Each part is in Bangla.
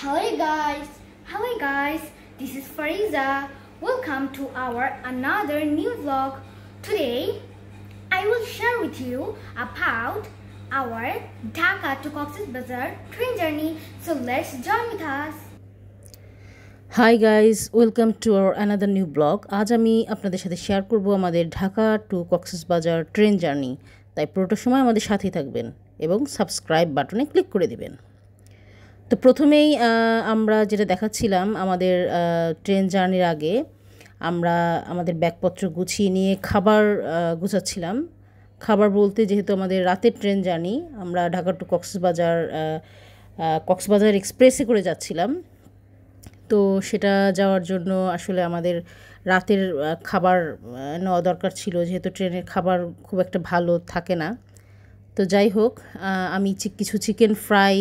Hello guys, this is Fariza. Welcome to our another new vlog. Today I will share with you about our Dhaka to Cox's Bazar train journey. So let's join with us. Hi guys, welcome to our another new blog. আজ আমি আপনাদের সাথে শেয়ার করব আমাদের Dhaka to Cox's Bazar train journey. তাই পুরোটা সময় আমাদের সাথেই থাকবেন এবং সাবস্ক্রাইব বাটনে ক্লিক করে দিবেন। তো প্রথমেই আমরা যেটা দেখাচ্ছিলাম, আমাদের ট্রেন জার্নির আগে আমরা আমাদের ব্যাগপত্র গুছিয়ে নিয়ে খাবার গুছাচ্ছিলাম। খাবার বলতে, যেহেতু আমাদের রাতের ট্রেন জার্নি, আমরা ঢাকা টু কক্সবাজার এক্সপ্রেসে করে যাচ্ছিলাম। তো সেটা যাওয়ার জন্য আসলে আমাদের রাতের খাবার নেওয়া দরকার ছিল, যেহেতু ট্রেনের খাবার খুব একটা ভালো থাকে না। তো যাই হোক, আমি কিছু চিকেন ফ্রাই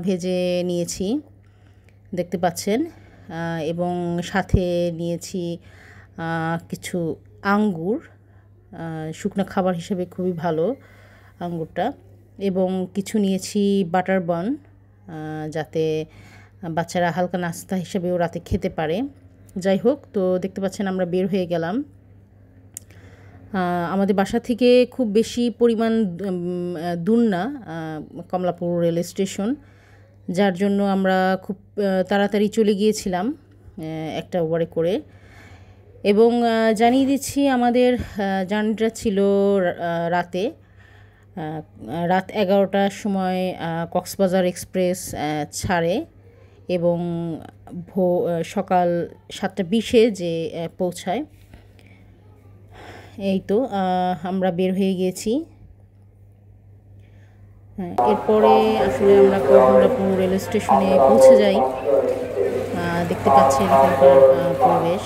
ভেজে নিয়েছি, দেখতে পাচ্ছেন, এবং সাথে নিয়েছি কিছু আঙ্গুর, শুকনো খাবার হিসেবে খুবই ভালো আঙ্গুরটা, এবং কিছু নিয়েছি বাটার বান, যাতে বাচ্চারা হালকা নাস্তা হিসেবেও রাতে খেতে পারে। যাই হোক, তো দেখতে পাচ্ছেন আমরা বের হয়ে গেলাম। আমাদের বাসা থেকে খুব বেশি পরিমাণ দূর না কমলাপুর রেল স্টেশন, যার জন্য আমরা খুব তাড়াতাড়ি চলে গিয়েছিলাম একটা ওভারে করে। এবং জানিয়ে দিচ্ছি, আমাদের জার্নিটা ছিল রাতে, রাত 11টার সময় কক্সবাজার এক্সপ্রেস ছাড়ে এবং সকাল 7:20 যে পৌঁছায়। এই তো আমরা বের হয়ে গিয়েছি। এরপরে আসলে আমরা কমলাপুর রেল স্টেশনে পৌঁছে যাই। দেখতে পাচ্ছেন এখানকার পরিবেশ।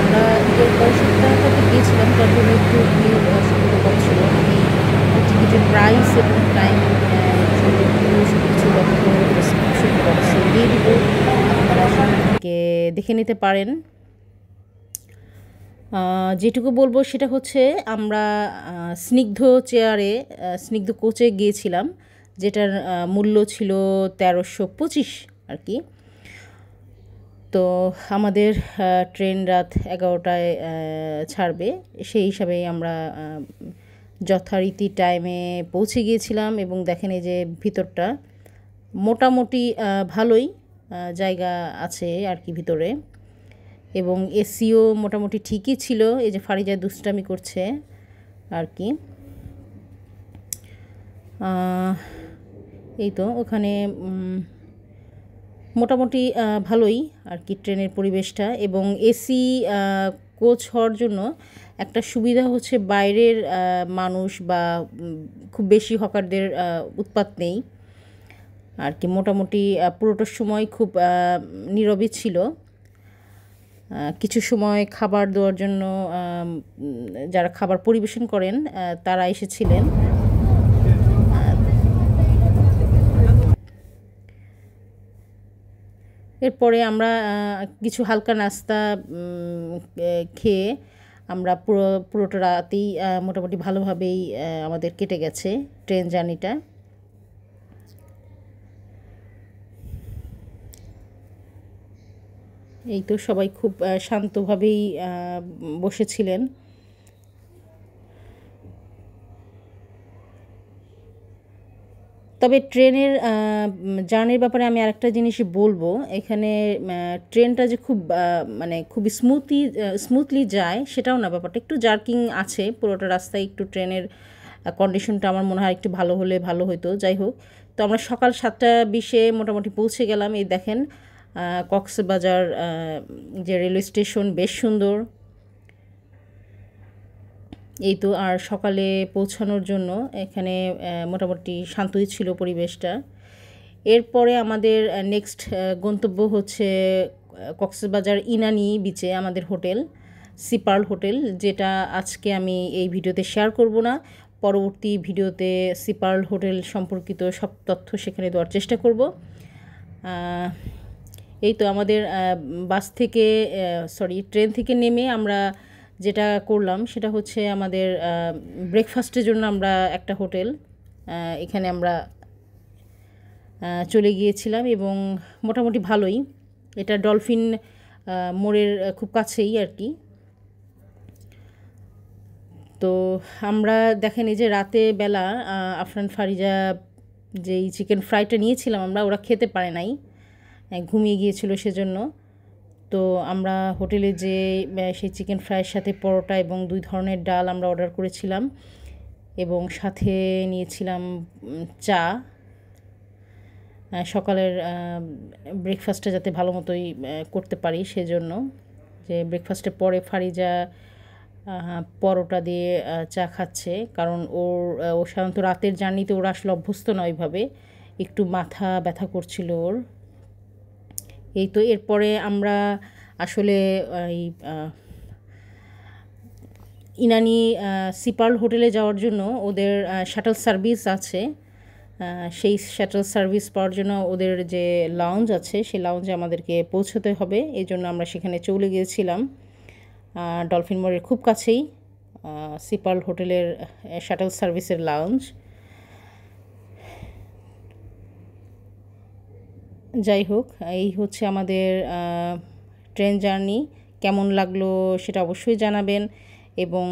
আমরা ঈদের পরের সপ্তাহটাতে গিয়েছিলাম, তার জন্য একটু ভিড় কম ছিল। আমি টিকিটের প্রাইস এবং টাইম কিছু বক্সে দিয়ে দিব, আপনারা সেখান থেকে দেখে নিতে পারেন। যেটুকু বলবো সেটা হচ্ছে, আমরা স্নিগ্ধ কোচে গিয়েছিলাম, যেটার মূল্য ছিল 1325 আর কি। তো আমাদের ট্রেন রাত 11টায় ছাড়বে, সেই হিসাবেই আমরা যথারীতি টাইমে পৌঁছে গিয়েছিলাম। এবং দেখেন, এই যে ভিতরটা মোটামুটি ভালোই জায়গা আছে আর কি ভিতরে, এবং এসিও মোটামুটি ঠিকই ছিল। এই যে ফারিজা দুষ্টামি করছে আর কি। এই তো ওখানে মোটামুটি ভালোই আর কি ট্রেনের পরিবেশটা। এবং এসি কোচ হওয়ার জন্য একটা সুবিধা হচ্ছে, বাইরের মানুষ বা খুব বেশি হকারদের উৎপাত নেই আর কি। মোটামুটি পুরোটার সময় খুব নীরবই ছিল। কিছু সময় খাবার দেওয়ার জন্য যারা খাবার পরিবেশন করেন তারা এসেছিলেন। এরপরে আমরা কিছু হালকা নাস্তা খেয়ে আমরা পুরোটা রাতেই মোটামুটি ভালোভাবেই আমাদের কেটে গেছে ট্রেন জার্নিটা। এই তো সবাই খুব শান্তভাবেই বসেছিলেন। তবে ট্রেনের জার্নির ব্যাপারে আমি আরেকটা জিনিস বলবো, এখানে ট্রেনটা যে খুব স্মুথলি যায় সেটাও না, ব্যাপারটা একটু জার্কিং আছে পুরোটা রাস্তায়। একটু ট্রেনের কন্ডিশনটা আমার মনে হয় একটু ভালো হলে ভালো হতো। যাই হোক, তো আমরা সকাল 7:20 মোটামুটি পৌঁছে গেলাম। এই দেখেন কক্সবাজার যে রেলওয়ে স্টেশন, বেশ সুন্দর। এই তো, আর সকালে পৌঁছানোর জন্য এখানে মোটামুটি শান্তই ছিল পরিবেশটা। এরপরে আমাদের নেক্সট গন্তব্য হচ্ছে কক্সবাজার ইনানি বিচে আমাদের হোটেল, সি পার্ল হোটেল, যেটা আজকে আমি এই ভিডিওতে শেয়ার করব না। পরবর্তী ভিডিওতে সি পার্ল হোটেল সম্পর্কিত সব তথ্য সেখানে দেওয়ার চেষ্টা করব। এই তো আমাদের ট্রেন থেকে নেমে আমরা যেটা করলাম সেটা হচ্ছে, আমাদের ব্রেকফাস্টের জন্য আমরা একটা হোটেল, এখানে আমরা চলে গিয়েছিলাম এবং মোটামুটি ভালোই। এটা ডলফিন মোড়ের খুব কাছেই আর কি। তো আমরা দেখেন এই যে রাতে বেলা আফরান ফারিজা যেই চিকেন ফ্রাইটা নিয়েছিলাম আমরা, ওরা খেতে পারে নাই, ঘুমিয়ে গিয়েছিল সেজন্য। তো আমরা হোটেলে যে সেই চিকেন ফ্রাইয়ের সাথে পরোটা এবং 2 ধরনের ডাল আমরা অর্ডার করেছিলাম এবং সাথে নিয়েছিলাম চা, সকালের ব্রেকফাস্টটা যাতে ভালো মতোই করতে পারি সেজন্য। যে ব্রেকফাস্টের পরে ফারিজা পরোটা দিয়ে চা খাচ্ছে, কারণ ও সাধারণত রাতের জার্নিতে ওরা আসলে অভ্যস্ত নয় ওইভাবে, একটু মাথা ব্যথা করছিল ওর। এই তো এরপরে আমরা আসলে এই ইনানি সিপার্ল হোটেলে যাওয়ার জন্য ওদের শাটল সার্ভিস আছে। সেই শাটল সার্ভিস পাওয়ার জন্য ওদের যে লাউঞ্জ আছে সেই লাউঞ্জে আমাদেরকে পৌঁছতে হবে, এই জন্য আমরা সেখানে চলে গিয়েছিলাম। ডলফিন মোড়ের খুব কাছেই সিপার্ল হোটেলের শাটল সার্ভিসের লাউঞ্জ। যাই হোক, এই হচ্ছে আমাদের ট্রেন জার্নি। কেমন লাগলো সেটা অবশ্যই জানাবেন এবং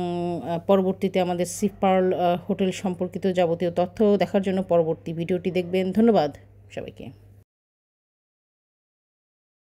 পরবর্তীতে আমাদের সিপার্ল হোটেল সম্পর্কিত যাবতীয় তথ্য দেখার জন্য পরবর্তী ভিডিওটি দেখবেন। ধন্যবাদ সবাইকে।